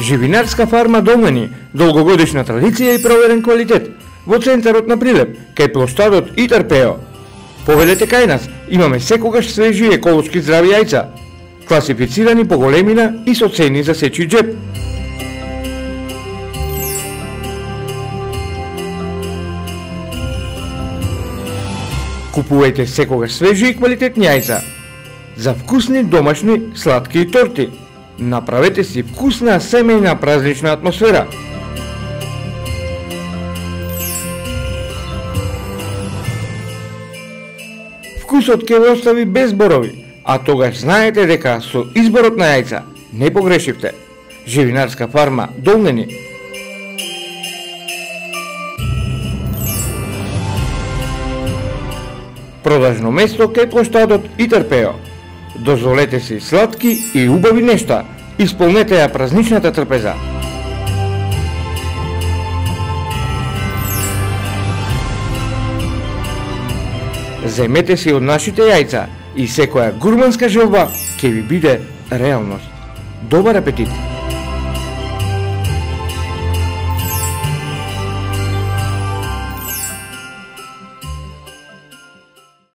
Живинарска фарма Долгани, долгогодишна традиција и проверен квалитет, во центарот на Прилеп, кај площадот Итар-Пео. Поведете кај нас, имаме секогаш свежи еколошки здрави јајца, класифицирани по големина и со цени за сечи джеб. Купувајте секогаш свежи и квалитетни јајца. За вкусни домашни сладки и торти. Направете си вкусна семејна празнична атмосфера. Вкусот ќе ве остави без зборови, а тогаш знаете дека со изборот на јајца не погрешивте. Живинарска фарма Долгани. Продажно место кај площадот Итар-Пео. Дозволете си сладки и убави нешта. Исполнете ја празничната трпеза. Земете си од нашите јајца и секоја гурманска желба ќе ви биде реалност. Добар апетит!